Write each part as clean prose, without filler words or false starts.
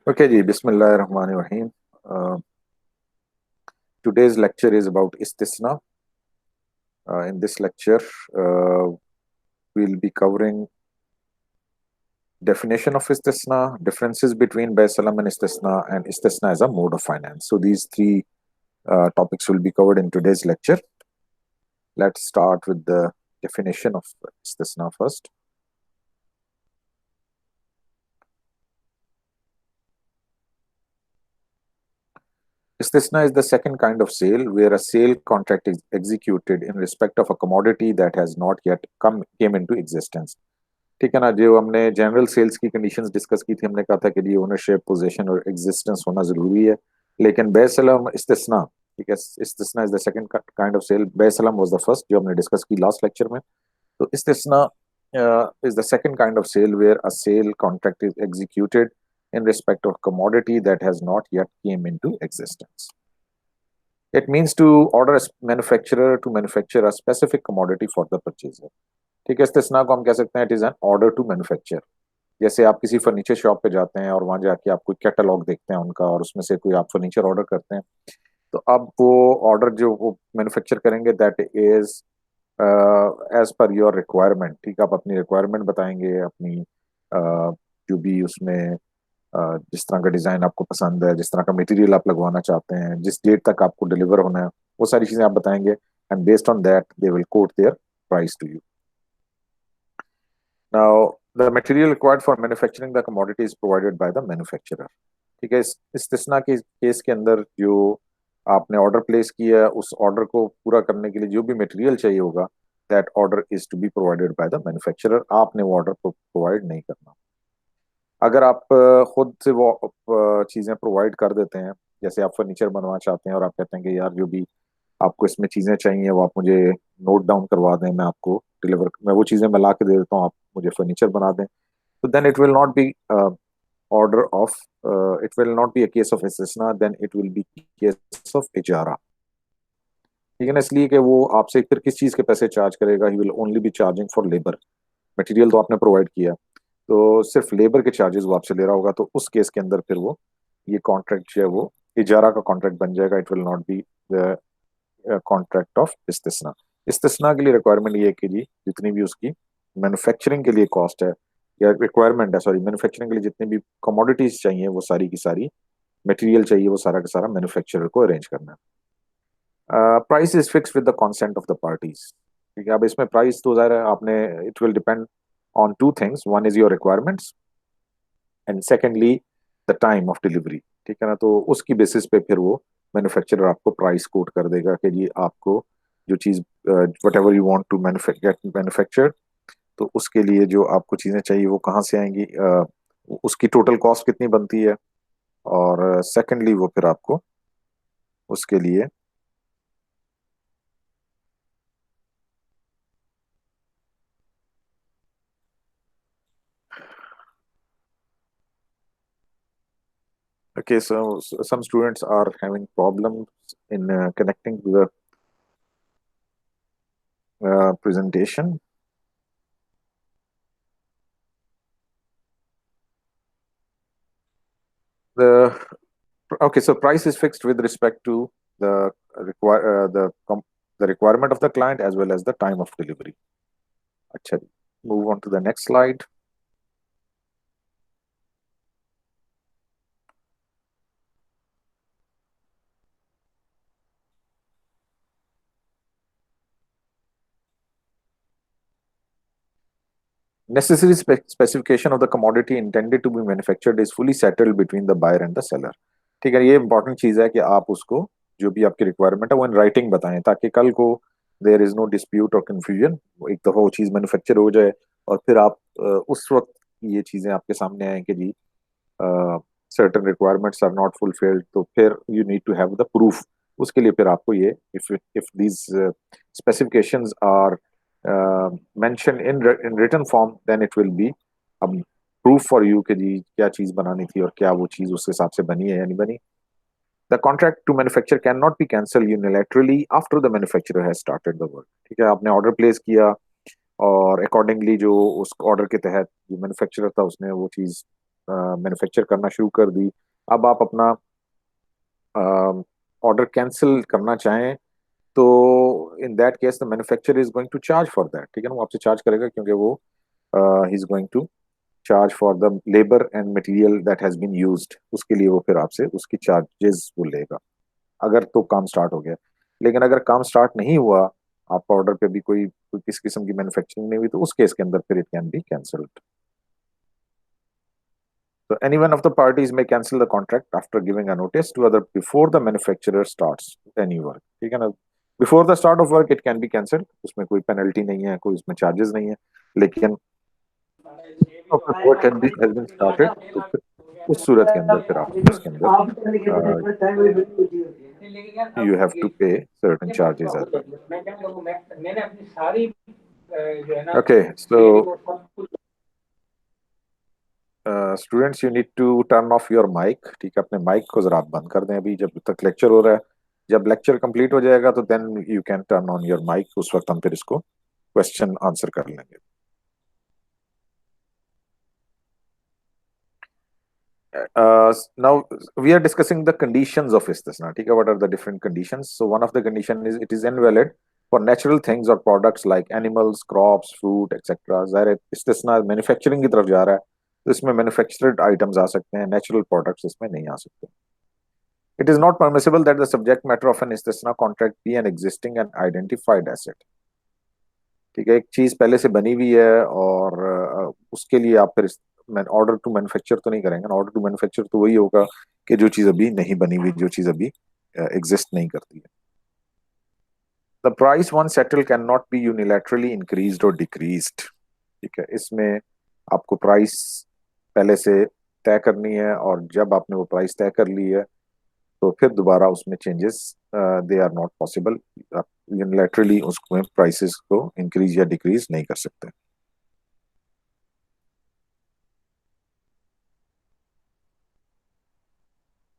Okay, ji, Bismillahirrahmanirrahim. Today's lecture is about istisna. In this lecture, we'll be covering definition of istisna, differences between bay salam and istisna as a mode of finance. So these three topics will be covered in today's lecture. Let's start with the definition of istisna first. Istisna is the second kind of sale where a sale contract is executed in respect of a commodity that has not yet came into existence. ठीक है ना। जो हमने general sales की conditions discuss की थी, हमने कहा था कि ये ओनरशिप, पोजीशन और एग्जिस्टेंस होना जरूरी है। लेकिन बेसलम इस्तिस्ना, ठीक है, इस्तिस्ना is the second kind of sale. बेसलम वाज द फर्स्ट जो हमने डिस्कस की लास्ट लेक्चर में। तो इस्तिस्ना is the second kind of sale where a sale contract is executed in respect of commodity that has not yet came into existence. It means to order a manufacturer to manufacture a specific commodity for the purchaser. ठीक है, इस्तिस्ना को हम कह सकते हैं it is an order to manufacture. जैसे आप किसी फर्नीचर शॉप पे जाते हैं और वहां जाके आप कोई कैटलॉग देखते हैं उनका, और उसमें से कोई आप फर्नीचर ऑर्डर करते हैं, तो अब वो ऑर्डर जो वो मैन्युफैक्चर करेंगे that is as per your requirement. ठीक है, आप अपनी रिक्वायरमेंट बताएंगे, अपनी जो भी उसमें जिस तरह का डिजाइन आपको पसंद है, जिस तरह का मटेरियल आप लगवाना चाहते हैं, जिस डेट तक आपको डिलीवर होना है, वो सारी चीजें आप बताएंगे and based on that they will quote their price to you. Now, the material required for manufacturing the commodity is provided by the manufacturer. ठीक है, इस इस्तिस्ना के केस के अंदर जो आपने ऑर्डर प्लेस किया है, उस ऑर्डर को पूरा करने के लिए जो भी मटेरियल चाहिए होगा, that order is to be provided by the manufacturer. आपने वो ऑर्डर प्रोवाइड नहीं करना। अगर आप खुद से वो चीजें प्रोवाइड कर देते हैं, जैसे आप फर्नीचर बनवा चाहते हैं और आप कहते हैं कि यार जो भी आपको इसमें चीजें चाहिए वो आप मुझे नोट डाउन करवा दें, मैं आपको डिलीवर, मैं वो चीजें मैं ला के दे देता हूँ, आप मुझे फर्नीचर बना दें, तो then it will not be order of, it will not be a case of इस्तिस्ना, then it will be case of इजारा। ठीक है ना, इसलिए कि वो आपसे फिर किस चीज के पैसे चार्ज करेगा, he will only be charging for labour. Material तो आपने प्रोवाइड किया, तो सिर्फ लेबर के चार्जेस वो आपसे ले रहा होगा, तो उस केस के अंदर फिर वो ये कॉन्ट्रैक्ट जो है वो इजारा का कॉन्ट्रैक्ट बन जाएगा। It will not be contract of इस्तिस्ना। इस्तिस्ना के लिए रिक्वायरमेंट ये है कि जी जितनी भी उसकी मैन्युफैक्चरिंग के लिए कॉस्ट है या रिक्वायरमेंट है, सॉरी, मैन्युफैक्चरिंग के लिए जितनी भी कमोडिटीज चाहिए, वो सारी की सारी मटेरियल चाहिए, वो सारा का सारा मैन्युफैक्चरर को अरेंज करना है। Price is fix with the consent of the parties. ठीक है, अब इसमें प्राइस तो ज़ाहिर है आपने, it will depend on two things, one is your requirements and secondly the time of delivery. ठीक है ना, तो उसकी बेसिस पे फिर वो मैन्युफैक्चरर आपको प्राइस कोट कर देगा कि जी आपको जो चीज़ whatever you want to manufacture, तो उसके लिए जो आपको चीज़ें चाहिए वो कहाँ से आएंगी, उसकी टोटल कॉस्ट कितनी बनती है, और सेकेंडली वो फिर आपको उसके लिए okay, so some students are having problems in connecting to the presentation. The Okay, so price is fixed with respect to the the requirement of the client as well as the time of delivery. अच्छा, move on to the next slide. Necessary specification of the commodity intended to be manufactured is fully settled between the buyer and the seller. ठीक है, ये important चीज है कि आप उसको जो भी आपकी रिक्वायरमेंट है वो इन राइटिंग बताएं, ताकि कल को देयर इज नो डिस्प्यूट और कंफ्यूजन। एक दफा वो चीज मैन्युफैक्चर हो जाए और फिर आप उस वक्त ये चीजें आपके सामने आए कि जी certain requirements are not fulfilled, तो फिर you need to have the proof. उसके लिए फिर आपको ये, if these specifications are mention in written form, then it will be proof for you कि जी क्या चीज बनानी थी और क्या वो चीज उस हिसाब से बनी है या नहीं बनी। The contract to manufacture can not be cancel unilaterally after the manufacturer has started the work. ठीक है, आपने ऑर्डर प्लेस किया और अकॉर्डिंगली जो उस ऑर्डर के तहत जो मैन्युफैक्चरर था उसने वो चीज मैन्युफैक्चर करना शुरू कर दी, अब आप अपना ऑर्डर कैंसिल करना चाहें, तो in that case the manufacturer is going to charge for that, ठीक है ना, वो आपसे चार्ज करेगा, क्योंकि वो he is going to charge for the labour and material that has been used, उसके लिए वो फिर आपसे उसकी चार्जेस वो लेगा, अगर तो काम स्टार्ट हो गया। लेकिन अगर काम स्टार्ट नहीं हुआ, आपका ऑर्डर पे भी कोई किसी किस्म की मैन्युफैक्चरिंग नहीं हुई, तो उस केस के अंदर फिर it can be cancelled. So any one of the parties may cancel the contract after giving a notice to other before the manufacturer starts any work, ठीक है ना। Before the start of work it can be cancelled, उसमें कोई penalty नहीं है, कोई उसमें charges नहीं है, लेकिन of the work has been started, तो फिर उस सूरत के अंदर फिर आप उसके अंदर you have to pay certain charges as well. Okay, so students you need to turn off your mic, ठीक है, अपने माइक को जरा आप बंद कर दें अभी जब तक लेक्चर हो रहा है। जब लेक्चर कंप्लीट हो जाएगा तो then you can turn on your mic, उस वक्त हम फिर इसको क्वेश्चन आंसर कर लेंगे। Now we are discussing the conditions of istisna, ठीक है, what are the different conditions? So one of the condition is it is invalid for natural things or products like animals, crops, fruit, etc. ज़ाहिर है istisna manufacturing की तरफ जा रहा है, तो इसमें मैन्युफैक्चर्ड आइटम्स आ सकते हैं, नेचुरल प्रोडक्ट्स इसमें नहीं आ सकते। It is not permissible that the subject matter of an istisna contract be an existing and identified asset, ठीक है, एक चीज पहले से बनी हुई है और उसके लिए आप फिर ऑर्डर टू मैन्युफैक्चर तो नहीं करेंगे ना, ऑर्डर टू मैन्युफैक्चर तो वही होगा कि जो चीज अभी नहीं बनी हुई, जो चीज अभी एग्जिस्ट नहीं करती है। The price one settle can not B unilaterally increased और डिक्रीज्ड, ठीक है, इसमें आपको प्राइस पहले से तय करनी है, और जब आपने वो प्राइस तय कर ली है तो फिर दोबारा उसमें changes they are not possible, आप यूनिलैटरली उसमें प्राइसेस को इंक्रीज या डिक्रीज नहीं कर सकते।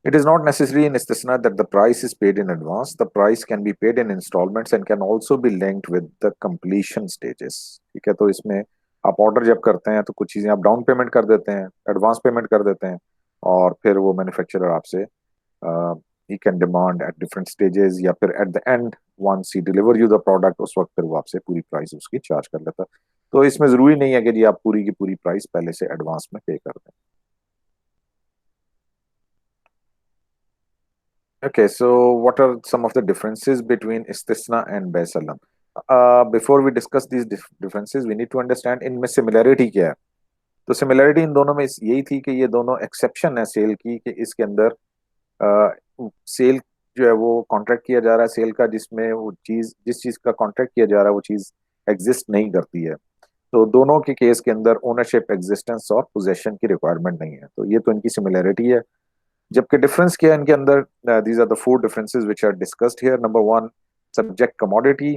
It is not necessary in istisna that the price is paid in advance. The price can be paid in installments and can also be linked with the completion stages, ठीक है, तो इसमें आप order जब करते हैं तो कुछ चीजें आप डाउन पेमेंट कर देते हैं, एडवांस पेमेंट कर देते हैं, और फिर वो मैन्युफैक्चरर आपसे he can demand at different stages, या फिर at the end once he deliver you the product, उस वक्त फिर वो आपसे पूरी प्राइस उसकी चार्ज कर लेता है। तो इसमें जरूरी नहीं है कि जी आप पूरी की पूरी प्राइस पहले से एडवांस में पे कर दें। Okay, so what are some of the differences between istisna and बैसलम? Before we discuss these differences, we need to understand इनमें similarity क्या है। तो similarity इन दोनों में यही थी कि ये दोनों exception है सेल की, कि इसके अंदर सेल जो है वो कॉन्ट्रैक्ट किया जा रहा है सेल का, जिसमें वो चीज जिस चीज का कॉन्ट्रैक्ट किया जा रहा है वो चीज एग्जिस्ट नहीं करती है। तो दोनों के केस के अंदर ओनरशिप, एग्जिस्टेंस और पोजेशन की रिक्वायरमेंट नहीं है, तो ये तो इनकी सिमिलैरिटी है। जबकि डिफरेंस क्या है इनके अंदर, these are the four differences which are discussed here. Number one, subject commodity.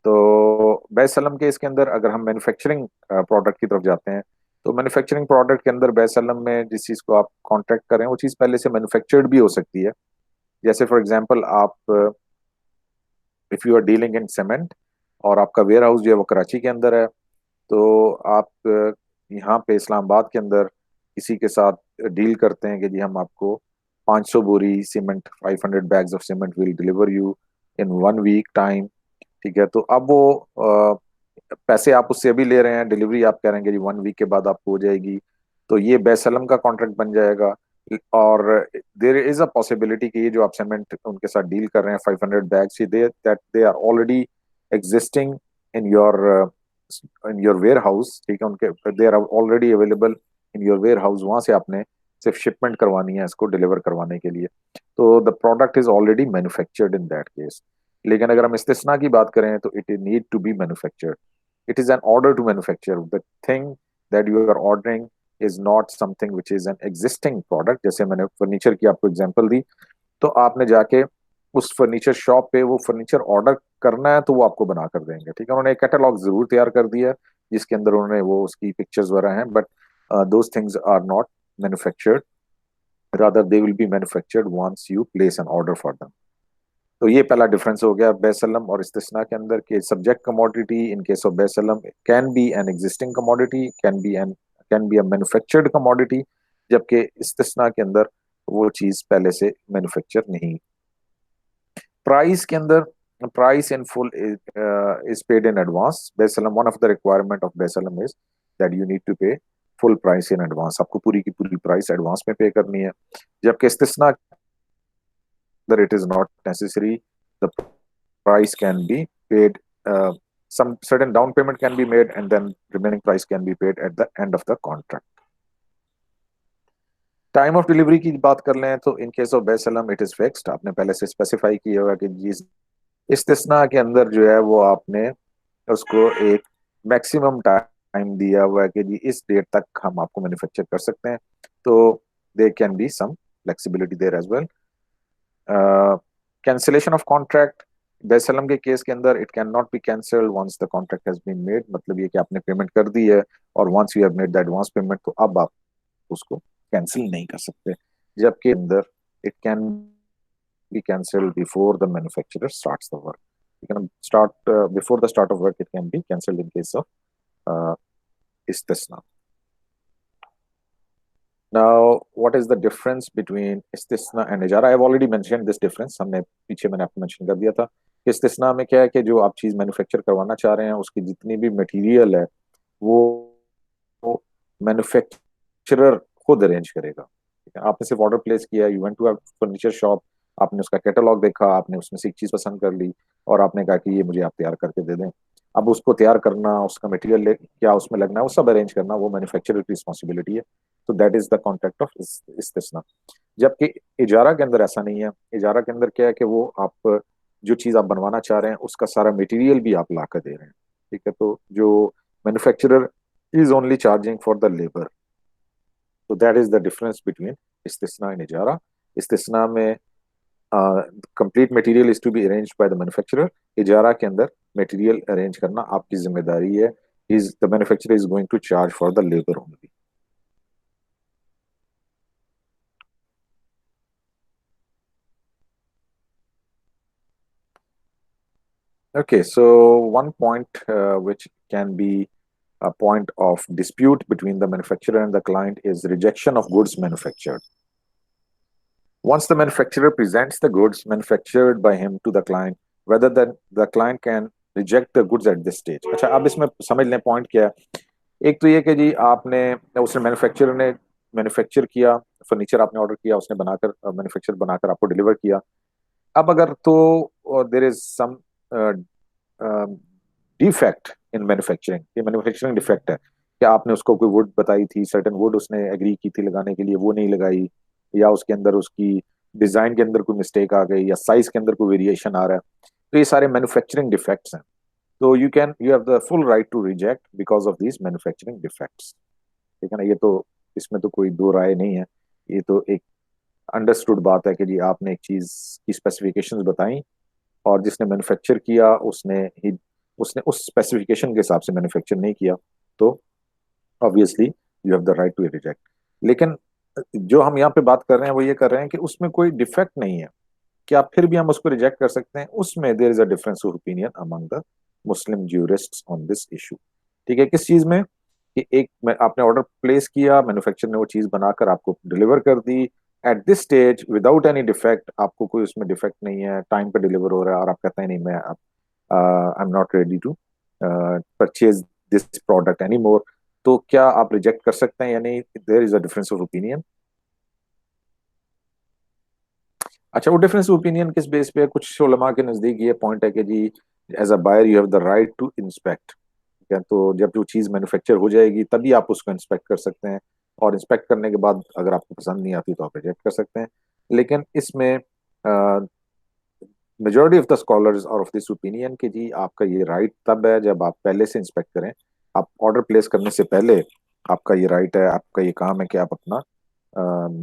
तो बैसलम के इसके अंदर अगर हम मैन्युफैक्चरिंग प्रोडक्ट की तरफ जाते हैं, तो मैन्युफैक्चरिंग प्रोडक्ट के अंदर बैसलम में जिस चीज को आप कॉन्ट्रैक्ट करें वो चीज पहले से मैन्युफैक्चर्ड भी हो सकती है। जैसे फॉर एग्जांपल आप if you are dealing in cement और आपका वेयर हाउस जो है वो कराची के अंदर है, तो आप यहाँ पे इस्लामाबाद के अंदर किसी के साथ डील करते हैं कि जी हम आपको 500 बोरी cement, 500 bags of cement will deliver you in 1 week time, ठीक है, तो अब वो पैसे आप उससे अभी ले रहे हैं, डिलीवरी आप करेंगे जी 1 वीक के बाद आपको हो जाएगी, तो ये बैसलम का कॉन्ट्रैक्ट बन जाएगा। और देर इज अ पॉसिबिलिटी कि ये जो आप सीमेंट उनके साथ डील कर रहे हैं 500 bags, they are already existing in your warehouse, ठीक है, उनके they are already available in your warehouse, वहां से आपने सिर्फ शिपमेंट करवानी है इसको डिलीवर करवाने के लिए, तो the product is already manufactured in that case. लेकिन अगर हम इस्तिस्ना की बात करें तो it need to be manufactured, it is an order to manufacture the thing that you are ordering is not something which is an existing product. जैसे मैंने फर्नीचर की आपको एग्जांपल दी, तो आपने जाके उस फर्नीचर शॉप पे वो फर्नीचर ऑर्डर करना है तो वो आपको बना कर देंगे, ठीक है, उन्होंने एक कैटलॉग जरूर तैयार कर दिया है जिसके अंदर उन्होंने वो उसकी पिक्चर्स वगैरह हैं, but those things are not manufactured, rather they will be manufactured once you place an order for them. तो ये पहला डिफरेंस हो गया बैसलम और इस्तिस्ना के अंदर, के subject commodity in case of बैसलम can be an existing commodity, can be a manufactured commodity, जबकि इस्तिस्ना के अंदर वो चीज पहले से मैन्युफैक्चर नहीं। प्राइस के अंदर price in full is paid in advance. Basalam, one of the requirement of Basalam is that you need to pay full price in advance. आपको पूरी की पूरी प्राइस एडवांस में पे करनी है। जबकि इस्तिस्ना that it is not necessary, the price can be paid, some certain down payment can be made and then remaining price can be paid at the end of the contract. Time of delivery की बात कर लें तो in case of बेसलम it is fixed, आपने पहले से specify किया होगा कि जी इस्तिस्ना के अंदर जो है वो आपने उसको एक मैक्सिमम टाइम दिया हुआ है कि जी इस डेट तक हम आपको मैन्युफैक्चर कर सकते हैं, तो they can be some flexibility there as well. Cancellation of contract बेसलम के केस के अंदर it can not be cancelled once the contract has been made, मतलब ये कि आपने पेमेंट कर दी है और once you have made the advance payment तो अब आप उसको कैंसिल नहीं कर सकते। जबकि अंदर it can be cancelled before the manufacturer starts the work. You can start before the start of work, it can be cancelled in case of istisna. Now, what is the difference between istisna and ijara? I have already mentioned this difference. हमने पीछे मैंने आपको mention कर दिया था कि istisna में क्या है कि जो आप चीज मैन्युफैक्चर करवाना चाह रहे हैं उसकी जितनी भी मटेरियल है वो मैन्युफैक्चरर खुद अरेंज करेगा। ठीक है, आपने सिर्फ ऑर्डर प्लेस किया, you went to a furniture shop, आपने उसका कैटलॉग देखा, आपने उसमें से एक चीज पसंद कर ली और आपने कहा कि ये मुझे आप तैयार करके दे दें। अब उसको तैयार करना, उसका मटेरियल क्या उसमें लगना है, वो सब अरेंज करना वो मैन्युफैक्चरर की रिस्पॉन्सिबिलिटी है। तो that is the contract of इस्तिस्ना। जबकि इजारा के अंदर ऐसा नहीं है। इजारा के अंदर क्या है कि वो आप जो चीज आप बनवाना चाह रहे हैं उसका सारा मटेरियल भी आप ला कर दे रहे हैं। ठीक है, तो जो manufacturer is only charging for the labour. तो that is the difference between इस्तिस्ना एंड इजारा। इस्तिस्ना में complete material is to be arranged by the manufacturer. इजारा के अंदर मटेरियल अरेंज करना आपकी जिम्मेदारी है। Is the manufacturer is going to charge for the labour only. Okay, so one point which can be a point of dispute between the manufacturer and the client is rejection of goods manufactured. Once the manufacturer presents the goods manufactured by him to the client, whether the client can reject the goods at this stage. अच्छा, अब इसमें समझ लें point क्या है। एक तो ये कि जी आपने उसने मैन्युफैक्चरर ने मैन्युफैक्चर किया, फर्नीचर आपने ऑर्डर किया, उसने बनाकर मैन्युफैक्चर बनाकर आपको डिलीवर किया। अब अगर तो there is some defect in manufacturing, ये मैन्युफैक्चरिंग डिफेक्ट है कि आपने उसको कोई वुड बताई थी, सर्टेन वुड उसने एग्री की थी लगाने के लिए, वो नहीं लगाई, या उसके अंदर उसकी डिजाइन के अंदर कोई मिस्टेक आ गई, या साइज के अंदर कोई वेरिएशन आ रहा है, तो ये सारे मैन्युफैक्चरिंग डिफेक्ट्स हैं। तो you have the full right to reject because of these manufacturing defects. ठीक है ना, ये तो इसमें तो कोई दो राय नहीं है। ये तो एक अंडरस्टूड बात है कि जी आपने एक चीज की स्पेसिफिकेशंस बताई और जिसने मैन्युफैक्चर किया उसने उस स्पेसिफिकेशन के हिसाब से मैन्युफैक्चर नहीं किया, तो obviously you have the right to reject. लेकिन जो हम यहाँ पे बात कर रहे हैं वो ये कर रहे हैं कि उसमें कोई डिफेक्ट नहीं है, क्या फिर भी हम उसको रिजेक्ट कर सकते हैं? उसमें there is a difference of opinion among the Muslim jurists on this issue. ठीक है, किस चीज में कि आपने ऑर्डर प्लेस किया, मैन्युफैक्चरर ने वो चीज बनाकर आपको डिलीवर कर दी, at this stage without any defect, आपको कोई उसमें डिफेक्ट नहीं है, टाइम पे डिलीवर हो रहा है और आप कहते हैं नहीं मैं I am not ready to purchase this product any more, तो क्या आप रिजेक्ट कर सकते हैं या नहीं? There is a difference of opinion. अच्छा, वो डिफरेंस ऑफ ओपिनियन किस बेस पे है? कुछ उलमा के नजदीक ये पॉइंट है कि जी as a buyer you have the right to inspect. ठीक है, तो जब जो चीज मैन्युफैक्चर हो जाएगी तभी आप उसको इंस्पेक्ट कर सकते हैं, और इंस्पेक्ट करने के बाद अगर आपको पसंद नहीं आती तो आप रिजेक्ट कर सकते हैं। लेकिन इसमें मेजोरिटी ऑफ द स्कॉलर्स और ऑफ दिस ओपिनियन कि जी आपका ये राइट तब है जब आप पहले से इंस्पेक्ट करें। आप ऑर्डर प्लेस करने से पहले आपका ये राइट है, आपका ये काम है कि आप अपना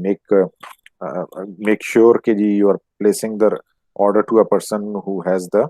मेक मेक श्योर कि जी you are placing the order to a person who has the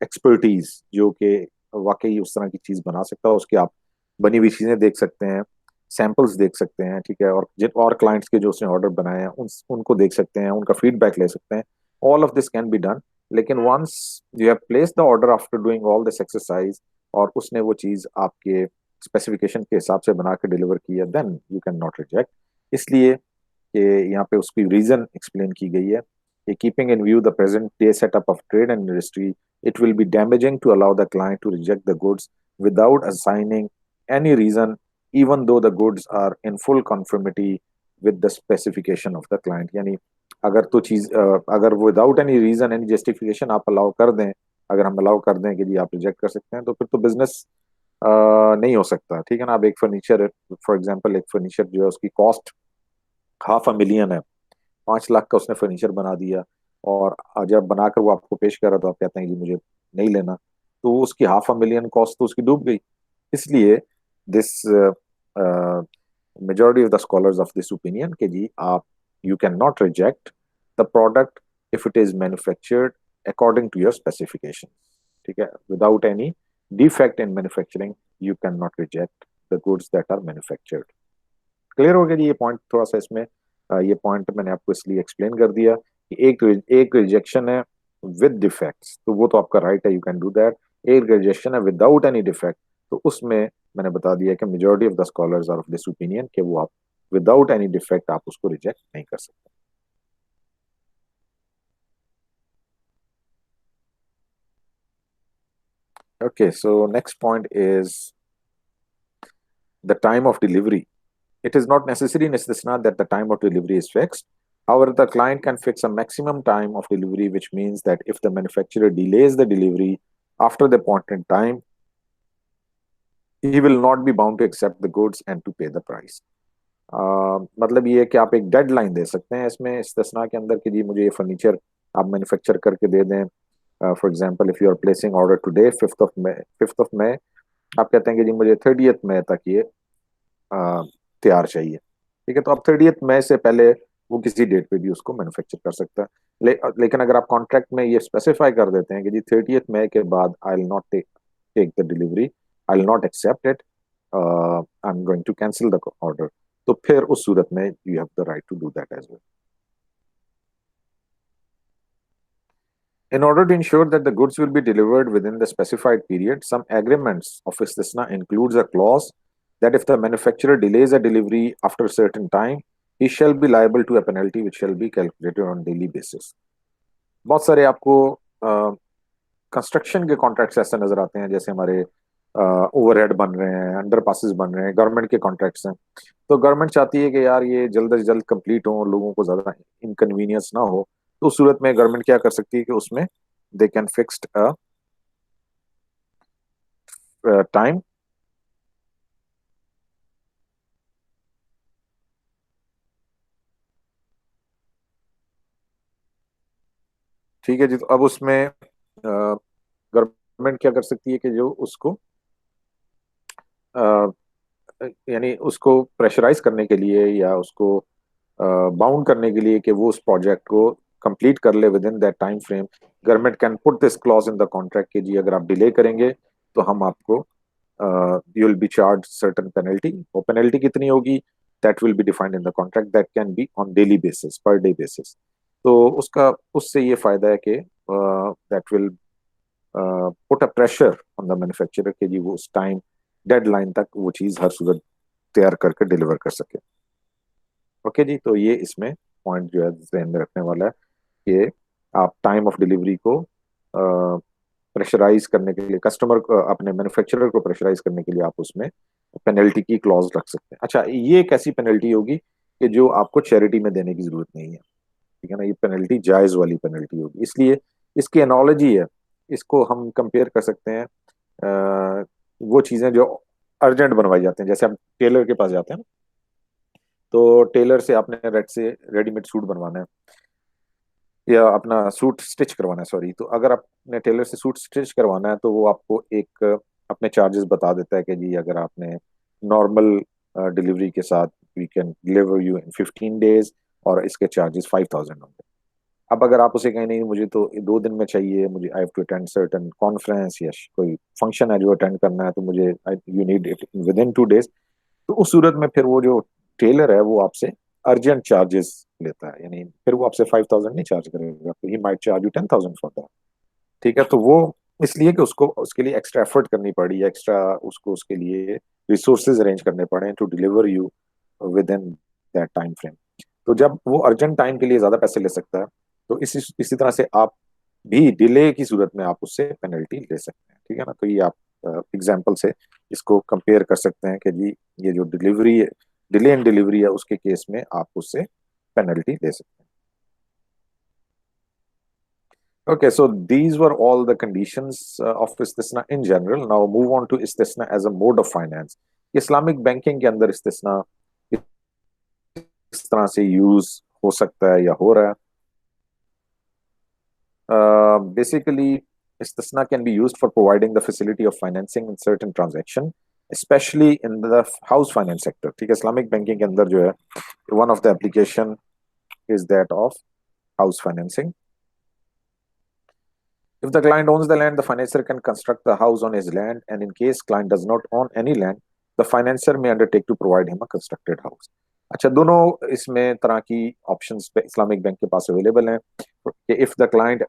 expertise, जो कि वाकई उस तरह की चीज बना सकता है। उसकी आप बनी हुई चीजें देख सकते हैं, सैंपल्स देख सकते हैं, ठीक है, और जिन और क्लाइंट्स के जो उसने ऑर्डर बनाए हैं उनको देख सकते हैं, उनका फीडबैक ले सकते हैं। All of this can be done. लेकिन once you have place the order after doing all this exercise और उसने वो चीज आपके स्पेसिफिकेशन के हिसाब से बना के डिलीवर किया, then you can not reject. इसलिए कि यहाँ पे उसकी रीजन एक्सप्लेन की गई है कि keeping in view the present day setup of trade and industry, it will be damaging to allow the client to reject the goods without assigning any reason, even though the goods are in full conformity with the specification of the client। यानी अगर तो चीज अगर without any reason any justification आप allow कर दें, अगर हम अलाउ कर दें कि जी आप रिजेक्ट कर सकते हैं, तो फिर तो बिजनेस नहीं हो सकता। ठीक है ना। अब एक फर्नीचर, फॉर एग्जांपल एक फर्नीचर जो है उसकी कॉस्ट 500,000 है, 5 लाख का उसने फर्नीचर बना दिया, और जब बनाकर वो आपको पेश करा तो आप कहते हैं कि मुझे नहीं लेना, तो उसकी 500,000 कॉस्ट तो उसकी डूब गई। इसलिए this majority of the scholars of this opinion के जी आप you can not reject the product if it is manufactured according to your specification. ठीक है, without any defect in manufacturing you can not reject the goods that are manufactured. Clear हो गया जी ये point? थोड़ा सा इसमें ये पॉइंट मैंने आपको इसलिए एक्सप्लेन कर दिया कि एक रिजेक्शन है विद डिफेक्ट्स, तो वो तो आपका राइट है, यू कैन डू दैट। एक रिजेक्शन है विदाउट एनी डिफेक्ट, तो उसमें मैंने बता दिया कि majority of the scholars are of this opinion कि वो आप विदाउट एनी डिफेक्ट आप उसको रिजेक्ट नहीं कर सकते। Okay, so next point is the time of delivery. It is not necessary in istisna that the time of delivery is fixed. However, the client can fix a maximum time of delivery, which means that if the manufacturer delays the delivery after the appointed time, he will not be bound to accept the goods and to pay the price. मतलब ये है कि आप एक deadline दे सकते हैं इसमें इस्तिस्ना के अंदर कि जी मुझे ये फर्नीचर आप मैन्युफैक्चर करके दे दें। For example if you are placing order today 5th of May, आप कहते हैं कि जी मुझे 30th May तक ये तैयार चाहिए। ठीक है, तो आप 30th May से पहले वो किसी डेट पे भी उसको मैन्युफैक्चर कर सकता है। लेकिन अगर आप कॉन्ट्रैक्ट में ये स्पेसिफाई कर देते हैं कि जी 30th May के बाद I will not take the delivery, I will not accept it, I am going to cancel the order, तो फिर उस सूरत में you have the right to do that as well. In order to ensure that the goods will be delivered within the specified period, some agreements of istisna includes a clause that if the manufacturer delays a delivery after a certain time, he shall be liable to a penalty which shall be calculated on daily basis। बहुत सारे आपको construction के contracts ऐसे नजर आते हैं, जैसे हमारे ओवरहेड बन रहे हैं, अंडर पासिस बन रहे हैं, गवर्नमेंट के कॉन्ट्रैक्ट्स हैं। तो गवर्नमेंट चाहती है कि यार ये जल्द से जल्द कंप्लीट हो, लोगों को ज्यादा इनकन्वीनियंस ना हो, तो उस सूरत में गवर्नमेंट क्या कर सकती है कि उसमें they can fixed a time। ठीक है जी, तो अब उसमें गवर्नमेंट क्या कर सकती है कि जो उसको अ, यानी उसको प्रेशराइज करने के लिए या उसको बाउंड करने के लिए कि वो उस प्रोजेक्ट को कंप्लीट कर ले with in that time frame, government can put this clause in the contract कि जी अगर आप डिले करेंगे तो हम आपको you will B charge certain penalty. वो पेनल्टी कितनी होगी, that will be defined in the contract, that can be on daily basis, per day basis. तो उसका उससे ये फायदा है कि that will put a pressure on the manufacturer कि जी वो उस टाइम डेडलाइन तक वो चीज़ हर सूरत तैयार करके डिलीवर कर सके। ओके जी, तो ये इसमें पॉइंट जो है ध्यान में रखने वाला है कि आप टाइम ऑफ डिलीवरी को प्रेशराइज करने के लिए, कस्टमर को, अपने मैन्युफैक्चरर को प्रेशराइज करने के लिए आप उसमें पेनल्टी की क्लॉज रख सकते हैं। अच्छा, ये एक ऐसी पेनल्टी होगी कि जो आपको चैरिटी में देने की जरूरत नहीं है। ठीक है ना, ये पेनल्टी जायज वाली पेनल्टी होगी। इसलिए इसकी एनोलॉजी है, इसको हम कंपेयर कर सकते हैं वो चीजें जो अर्जेंट बनवाई जाती हैं। जैसे हम टेलर के पास जाते हैं, तो टेलर से आपने रेड से रेडीमेड सूट बनवाना है या अपना सूट स्टिच करवाना है, सॉरी, तो अगर आपने टेलर से सूट स्टिच करवाना है तो वो आपको एक अपने चार्जेस बता देता है कि जी अगर आपने नॉर्मल डिलीवरी के साथ we can deliver you in 15 days, और इसके चार्जेस 5,000 होंगे। अब अगर आप उसे कहें नहीं मुझे तो 2 दिन में चाहिए, मुझे I have to attend certain conference या कोई फंक्शन है जो अटेंड करना है, तो मुझे you need it with in 2 days, तो उस सूरत में फिर वो जो टेलर है वो आपसे अर्जेंट चार्जेस लेता है, यानी फिर वो आपसे 5,000 नहीं चार्ज करेगा, तो he might charge you 10,000 for that. ठीक है, तो वो इसलिए कि उसको उसके लिए एक्स्ट्रा एफर्ट करनी पड़ी, एक्स्ट्रा उसको उसके लिए रिसोर्सेज अरेंज करने पड़े to deliver you within that time frame. तो जब वो अर्जेंट टाइम के लिए ज्यादा पैसे ले सकता है, तो इसी तरह से आप भी डिले की सूरत में आप उससे पेनल्टी ले सकते हैं। ठीक है ना, तो ये आप एग्जाम्पल से इसको कंपेयर कर सकते हैं कि जी ये जो डिले इन डिलीवरी है उसके केस में आप उससे पेनल्टी ले सकते हैं। Okay, so these were all the conditions of istisna in general. Now move on to istisna as a mode of finance. Islamic banking के अंदर इस्तिस्ना किस तरह से यूज हो सकता है या हो रहा है? Basically, istisna can be used for providing the facility of financing in certain transaction, especially in the house finance sector. ठीक है, इस्लामिक बैंकिंग के अंदर जो है, one of the application is that of house financing. If the client owns the land, the financier can construct the house on his land, and in case client does not own any land, the financier may undertake to provide him a constructed house. अच्छा, दोनों इसमें तरह की options Islamic bank के पास available हैं। If the client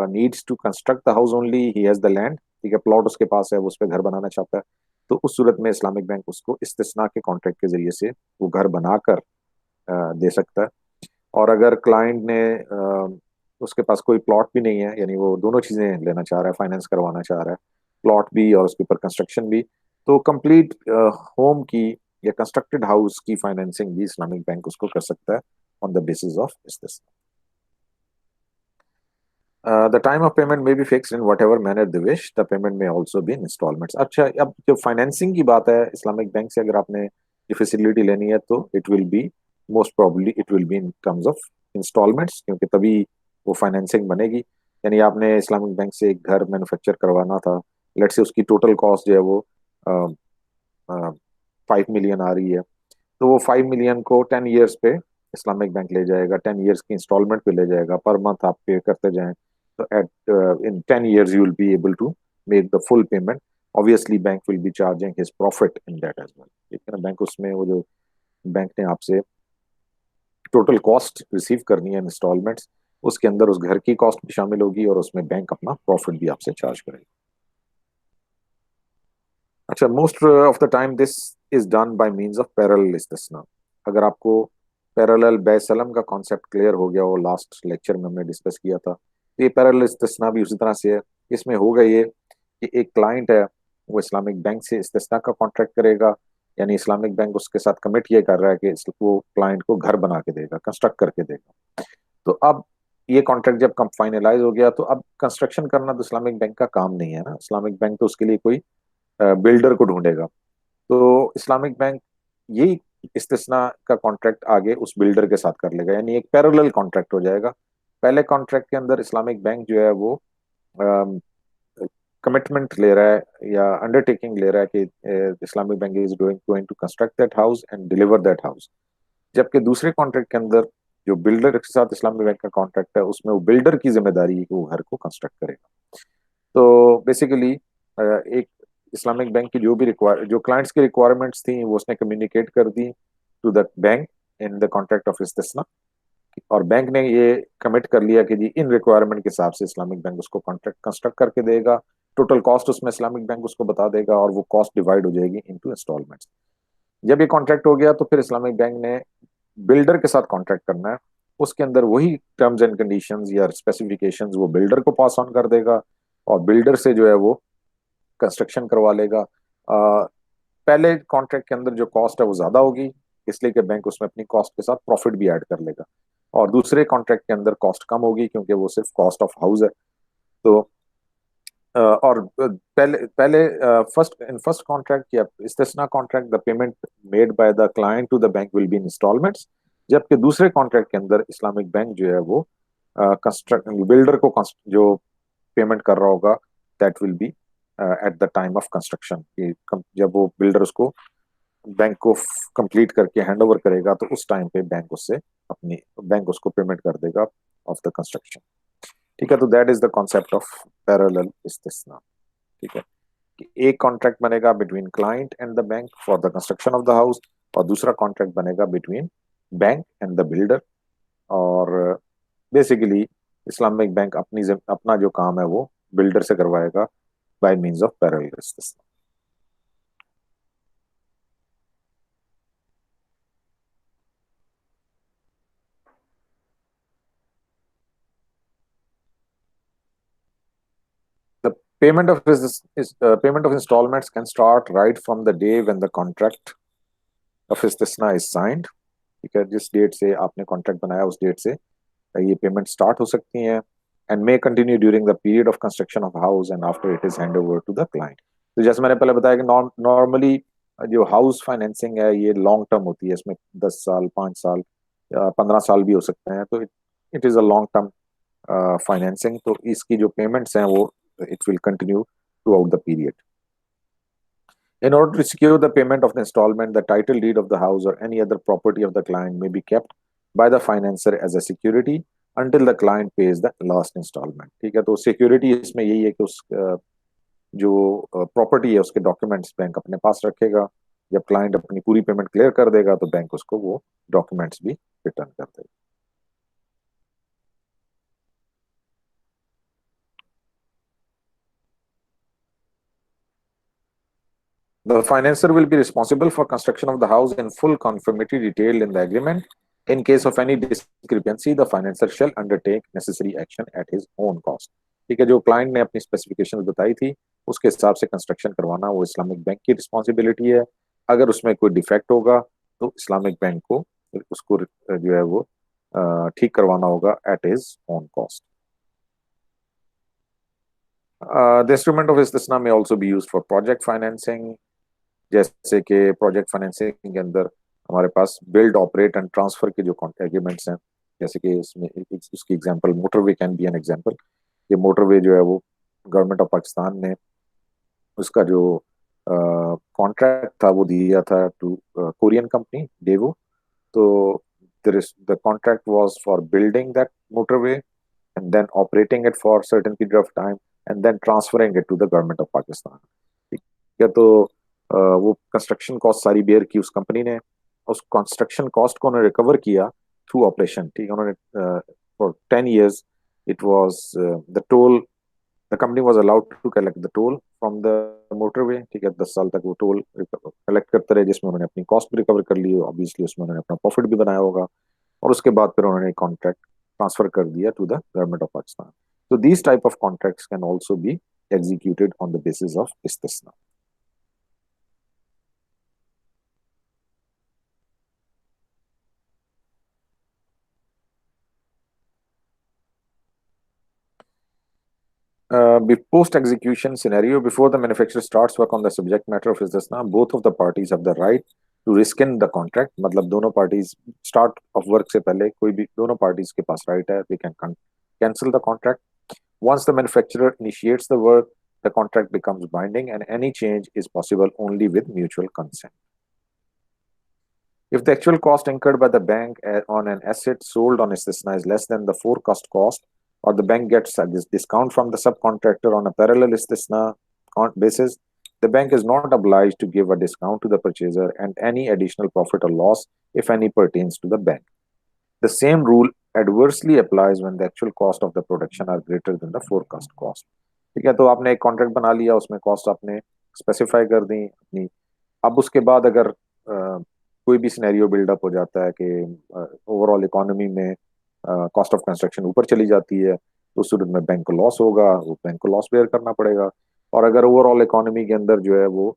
needs to construct the house only, he has the land, ठीक है, प्लॉट उसके पास है, वो उस पर घर बनाना चाहता है, तो उस सूरत में इस्लामिक बैंक उसको इस्तिस्ना के कॉन्ट्रैक्ट के जरिए से वो घर बनाकर दे सकता है। और अगर क्लाइंट ने उसके पास कोई प्लॉट भी नहीं है, यानी वो दोनों चीजें लेना चाह रहा है, फाइनेंस करवाना चाह रहा है, प्लॉट भी और उसके ऊपर कंस्ट्रक्शन भी, तो कंप्लीट होम की या कंस्ट्रक्टेड हाउस की फाइनेंसिंग भी इस्लामिक बैंक उसको कर सकता है on the basis of this. The time of payment में be fixed in whatever manner the wish, the payment में ऑल्सो बी इन इंस्टॉलमेंट्स। अच्छा, अब जो फाइनेंसिंग की बात है इस्लामिक बैंक से, अगर आपने ये फैसिलिटी लेनी है तो it will be most probably it will be in terms of instalments, क्योंकि तभी वो फाइनेंसिंग बनेगी। यानी आपने इस्लामिक बैंक से एक घर मैन्युफैक्चर करवाना था, लेट से उसकी टोटल कॉस्ट जो है वो 5 मिलियन आ रही है, तो वो 5 मिलियन को 10 ईयर्स पे इस्लामिक बैंक ले जाएगा, 10 ईयर्स की इंस्टॉलमेंट पे ले जाएगा, पर मंथ आप पे करते जाएं, तो at in 10 years you will be able to make the full payment. Obviously bank will be charging his profit in that as well. ठीक है ना, बैंक उसमें वो जो बैंक ने आपसे टोटल कॉस्ट रिसीव करनी है इंस्टॉलमेंट्स, उसके अंदर उस घर की कॉस्ट भी शामिल होगी और उसमें बैंक अपना प्रॉफिट भी आपसे चार्ज करेगा। अच्छा, most of the time this is done by means of parallel इस्तिस्ना। अगर आपको पैरेलल बेसलम का कॉन्सेप्ट क्लियर हो गया, वो लास्ट लेक्चर में हमने डिस्कस किया था, तो ये पैरेलल इस्तिस्ना भी उसी तरह से है। इसमें होगा ये कि एक क्लाइंट है, वो इस्लामिक बैंक से इस्तिस्ना का कॉन्ट्रैक्ट करेगा, यानी इस्लामिक बैंक उसके साथ कमिट ये कर रहा है कि वो क्लाइंट को घर बना के देगा, कंस्ट्रक्ट करके देगा। तो अब ये कॉन्ट्रैक्ट जब कम फाइनलाइज हो गया, तो अब कंस्ट्रक्शन करना तो इस्लामिक बैंक का काम नहीं है ना, इस्लामिक बैंक तो उसके लिए कोई बिल्डर को ढूंढेगा। तो इस्लामिक बैंक यही इस्तिस्ना का कॉन्ट्रैक्ट आगे उस बिल्डर के साथ कर लेगा, यानी एक पैरेलल कॉन्ट्रैक्ट हो जाएगा। पहले कॉन्ट्रैक्ट के अंदर इस्लामिक बैंक जो है वो कमिटमेंट ले रहा है या अंडरटेकिंग ले रहा है कि Islamic bank is going to construct that house and deliver that house. जबकि दूसरे कॉन्ट्रैक्ट के अंदर जो बिल्डर के साथ इस्लामिक बैंक का कॉन्ट्रैक्ट है, उसमें वो बिल्डर की जिम्मेदारी है कि वो घर को कंस्ट्रक्ट करेगा। तो बेसिकली एक इस्लामिक बैंक की जो क्लाइंट्स की रिक्वायरमेंट्स थी वो उसने कम्युनिकेट कर दी to the bank in the contract of इस्तिस्ना, और बैंक ने ये कमिट कर लिया कि जी इन रिक्वायरमेंट के हिसाब से इस्लामिक बैंक उसको कॉन्ट्रैक्ट कंस्ट्रक्ट करके देगा, टोटल कॉस्ट उसमें इस्लामिक बैंक उसको बता देगा और वो कॉस्ट डिवाइड हो जाएगी इनटू इंस्टॉलमेंट्स। जब ये कॉन्ट्रैक्ट हो गया तो फिर इस्लामिक बैंक ने बिल्डर के साथ कॉन्ट्रैक्ट करना है, उसके अंदर वही टर्म्स एंड कंडीशंस या स्पेसिफिकेशंस वो बिल्डर को पास ऑन कर देगा, और बिल्डर से जो है वो कंस्ट्रक्शन करवा लेगा। पहले कॉन्ट्रैक्ट के अंदर जो कॉस्ट है वो ज्यादा होगी, इसलिए कि बैंक उसमें अपनी कॉस्ट के साथ प्रॉफिट भी ऐड कर लेगा, और दूसरे कॉन्ट्रैक्ट के अंदर कॉस्ट कम होगी क्योंकि वो सिर्फ कॉस्ट ऑफ हाउस है। तो और पहले पहले फर्स्ट कॉन्ट्रैक्ट या इस्तिस्ना contract, the payment made by the client to the bank will be in instalments, जबकि दूसरे कॉन्ट्रैक्ट के अंदर इस्लामिक बैंक जो है वो कंस्ट्रक्ट बिल्डर को जो पेमेंट कर रहा होगा that will be at the time of construction. जब वो बिल्डर उसको बैंक को कंप्लीट करके हैंड ओवर करेगा, तो उस टाइम पे बैंक उसको पेमेंट कर देगा ऑफ द कंस्ट्रक्शन। ठीक है, तो that is the concept of parallel इस्तिस्ना। ठीक है, कि एक कॉन्ट्रैक्ट बनेगा between client and the bank for the construction of the house, और दूसरा कॉन्ट्रैक्ट बनेगा between bank and the builder. और बेसिकली इस्लामिक बैंक अपना जो काम है वो बिल्डर से करवाएगा बाय मींस ऑफ पैरेलल इस्तिस्ना। Payment of installments can start right from the day when the contract of istisna is signed. ठीक है, जिस डेट से आपने कॉन्ट्रैक्ट बनाया उस डेट से ये पेमेंट स्टार्ट हो सकती हैं, and may continue during the period of construction of house and after it is hand over to the client. तो जैसे मैंने पहले बताया कि नॉर्मली जो हाउस फाइनेंसिंग है ये लॉन्ग टर्म होती है, इसमें 10 साल, 5 साल, 15 साल भी हो सकते हैं, तो it is a long term financing. तो इसकी जो पेमेंट्स हैं वो it will continue through out the period. In order to secure the payment of the installment, the title deed of the house or any other property of the client may be kept by the financer as a security until the client pays the last installment। ठीक है, तो security इसमें यही है कि उस जो property है उसके डॉक्यूमेंट्स बैंक अपने पास रखेगा। जब क्लाइंट अपनी पूरी पेमेंट क्लियर कर देगा तो बैंक उसको वो डॉक्यूमेंट्स भी रिटर्न कर देगा। The financer will be responsible for construction of the house in full conformity detailed in the agreement. In case of any discrepancy, the financer shall undertake necessary action at his own cost। ठीक है, जो client ने अपनी specification बताई थी उसके हिसाब से कंस्ट्रक्शन करवाना वो इस्लामिक बैंक की रिस्पॉन्सिबिलिटी है। अगर उसमें कोई डिफेक्ट होगा तो इस्लामिक बैंक को उसको जो है वो ठीक करवाना होगा at his own cost. The instrument of istisna may also be used for project financing। जैसे कि प्रोजेक्ट फाइनेंसिंग के अंदर हमारे पास बिल्ड, ऑपरेट एंड ट्रांसफर के जो एग्रीमेंट्स हैं, जैसे कि इसमें उसकी example motorway can be an example. ये मोटरवे जो है वो गवर्नमेंट ऑफ पाकिस्तान ने उसका जो कॉन्ट्रैक्ट था वो दिया था टू कोरियन कंपनी डेवो। तो the contract was for building that motorway and then operating it for certain period of time and then transferring it to the government of Pakistan. ठीक है, तो वो कंस्ट्रक्शन कॉस्ट सारी बेयर की उस company ने। उस कंस्ट्रक्शन कॉस्ट को उन्होंने रिकवर किया थ्रू ऑपरेशन। ठीक है, उन्होंने for 10 years it was the toll, the company was allowed to collect the toll from the motorway. ठीक है, 10 साल तक वो टोल कलेक्ट करते रहे, जिसमें उन्होंने अपनी कॉस्ट भी रिकवर कर ली, ऑब्वियसली उसमें उन्होंने अपना प्रॉफिट भी बनाया होगा। और उसके बाद फिर उन्होंने कॉन्ट्रैक्ट ट्रांसफर कर दिया to the government of Pakistan. तो these type of contracts can also be executed on the basis of इस्तिस्ना। Post-execution scenario, before the manufacturer starts work on the subject matter of istisna, both of the parties have the right to rescind the contract। मतलब दोनों parties start of work से पहले कोई भी दोनों parties के पास right है, they can cancel the contract। Once the manufacturer initiates the work, the contract becomes binding and any change is possible only with mutual consent। If the actual cost incurred by the bank on an asset sold on istisna is less than the forecast cost, or the bank gets a discount from the subcontractor on a parallel istisna basis, the bank is not obliged to give a discount to the purchaser, and any additional profit or loss, if any, pertains to the bank। The same rule adversely applies when the actual cost of the production are greater than the forecast cost। ठीक है, तो आपने एक contract बना लिया, उसमें cost आपने specify कर दी अपनी। अब उसके बाद अगर कोई भी सिनेरियो बिल्डअप हो जाता है कि ओवरऑल इकोनॉमी में कॉस्ट ऑफ कंस्ट्रक्शन ऊपर चली जाती है, तो उस सूरत में बैंक को लॉस होगा, वो बैंक को लॉस बेयर करना पड़ेगा। और अगर ओवरऑल इकोनॉमी के अंदर जो है वो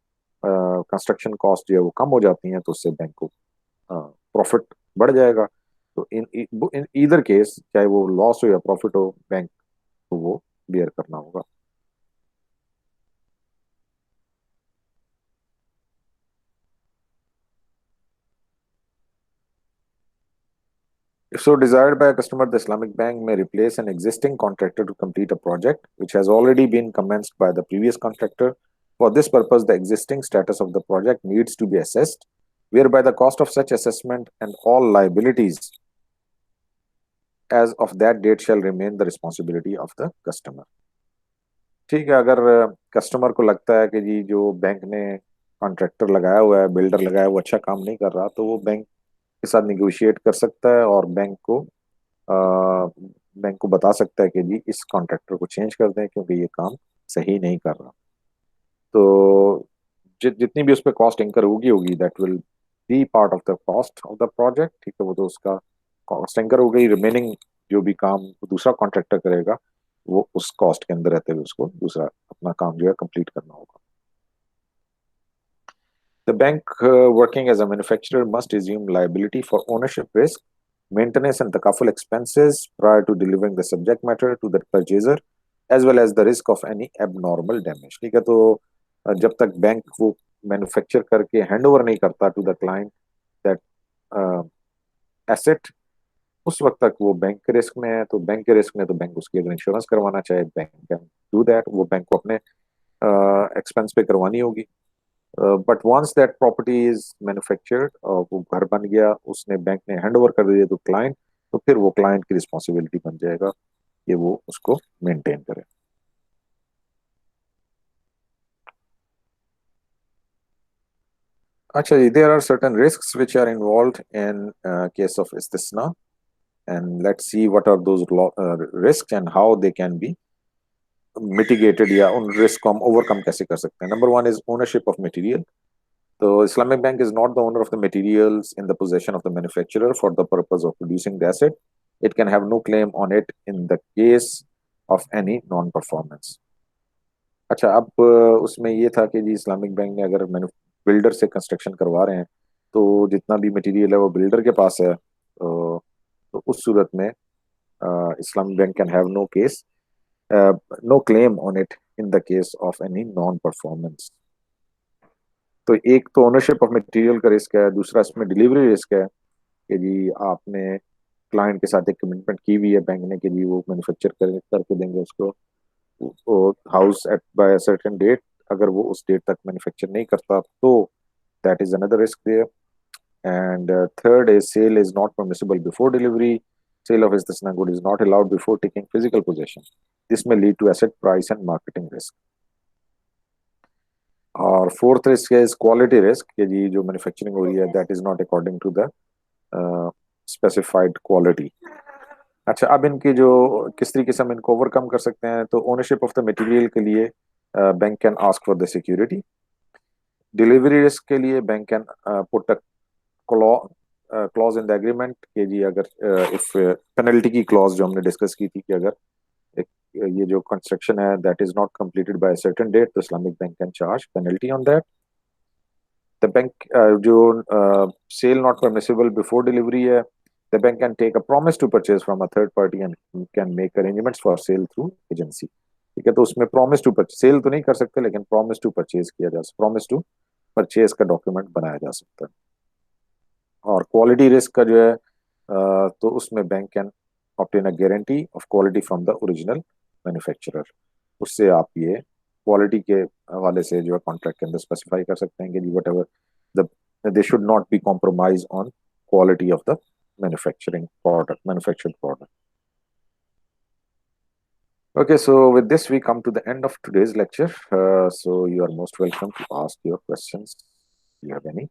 कंस्ट्रक्शन कॉस्ट जो है वो कम हो जाती हैं तो उससे बैंक को प्रॉफिट बढ़ जाएगा। तो इन ईदर केस, चाहे वो लॉस हो या प्रॉफिट हो, बैंक को वो बेयर करना होगा। If so desired by a customer, the Islamic Bank may replace an existing contractor to complete a project which has already been commenced by the previous contractor। For this purpose, the existing status of the project needs to be assessed, whereby the cost of such assessment and all liabilities as of that date shall remain the responsibility of the customer। ठीक है, अगर customer को लगता है कि जी जो bank ने कॉन्ट्रैक्टर लगाया हुआ है, बिल्डर लगाया है, वो अच्छा काम नहीं कर रहा, तो वो बैंक के साथ निगोशिएट कर सकता है और बैंक को बता सकता है कि जी इस कॉन्ट्रैक्टर को चेंज कर दें क्योंकि ये काम सही नहीं कर रहा। तो जितनी भी उस पर कॉस्ट इंकर होगी होगी that will be part of the cost of the project. ठीक है, वो तो उसका कॉस्ट इंकर हो गई। रिमेनिंग जो भी काम दूसरा कॉन्ट्रैक्टर करेगा वो उस कॉस्ट के अंदर रहते हुए उसको दूसरा अपना अपना काम जो है कंप्लीट करना होगा। The bank working as a manufacturer must assume liability for ownership risk, maintenance and takaful expenses prior to delivering the subject matter to the purchaser, as well as the risk of any abnormal damage। ठीक है, तो जब तक bank वो manufacture करके hand over नहीं करता to the client that asset, उस वक्त तक वो बैंक के रिस्क में है। तो बैंक के रिस्क में तो बैंक उसकी अगर इंश्योरेंस करवाना चाहे, बैंक कैन डू दैट, वो बैंक को अपने एक्सपेंस पे करवानी होगी। But once that property is manufactured, वो घर बन गया, उसने बैंक ने हैंड ओवर कर दिया तो क्लाइंट, तो फिर वो क्लाइंट की रिस्पॉन्सिबिलिटी बन जाएगा कि वो उसको मेंटेन करे। अच्छा जी, there are certain risks which are involved in case of इस्तिस्ना, and let's see what are those risks and how they can be mitigated, या उन रिस्क को हम ओवरकम कैसे कर सकते हैं। Number one is ownership of material. So Islamic Bank is not the owner of the materials in the possession of the manufacturer for the purpose of producing the asset. It can have no claim on it in the case of any non-performance. अच्छा, अब उसमें ये था कि जी Islamic bank ने अगर builder से construction करवा रहे हैं तो जितना भी मटेरियल है वो बिल्डर के पास है, तो उस सूरत में Islamic bank can have no case, no claim on it in the case of any non performance. तो एक तो ओनरशिप ऑफ मटेरियल का रिस्क है, दूसरा इसमें डिलीवरी रिस्क है कि जी आपने क्लाइंट के साथ एक कमिटमेंट की हुई है बैंक ने कि जी वो मैन्युफैक्चर करके देंगे उसको house at by certain date. अगर वो उस डेट तक मैन्युफैक्चर नहीं करता तो that is another risk there. And third is sale is not permissible before delivery. Sale of इस्तिस्ना good is not allowed before taking physical possession. This may lead to asset price and marketing risk. और fourth risk है quality risk कि जी जो manufacturing हो रही है that is not according to the specified quality. अच्छा, अब इनकी जो किस तरीके से हम इनको ओवरकम कर सकते हैं, तो ओनरशिप ऑफ द मटेरियल के लिए bank can ask for the security. Delivery risk के लिए bank can put a clause in the agreement कि जी अगर इफ पेनल्टी की क्लॉज जो हमने डिस्कस की थी कि अगर एक, ये जो कंस्ट्रक्शन है that is not completed by certain date, तो Islamic bank can charge penalty on that. The bank जो sale not permissible before delivery है, the bank can take a promise to purchase from a third party and can make arrangements for sale through agency. ठीक है, तो उसमें promise to purchase, cell तो नहीं कर सकते लेकिन प्रॉमिस टू परचेज किया जा सकता, प्रॉमिस टू परचेज का डॉक्यूमेंट बनाया जा सकता है। और क्वालिटी रिस्क का जो है तो उसमें bank can obtain a guarantee of quality from the original manufacturer. उससे आप ये क्वालिटी के हवाले से जो है कॉन्ट्रैक्ट के अंदर स्पेसिफाई कर सकते हैं कि what ever the they should not be compromise on quality of the manufactured product. Okay, so with this we come to the end of today's lecture. So you are most welcome to ask your questions. Do you have any?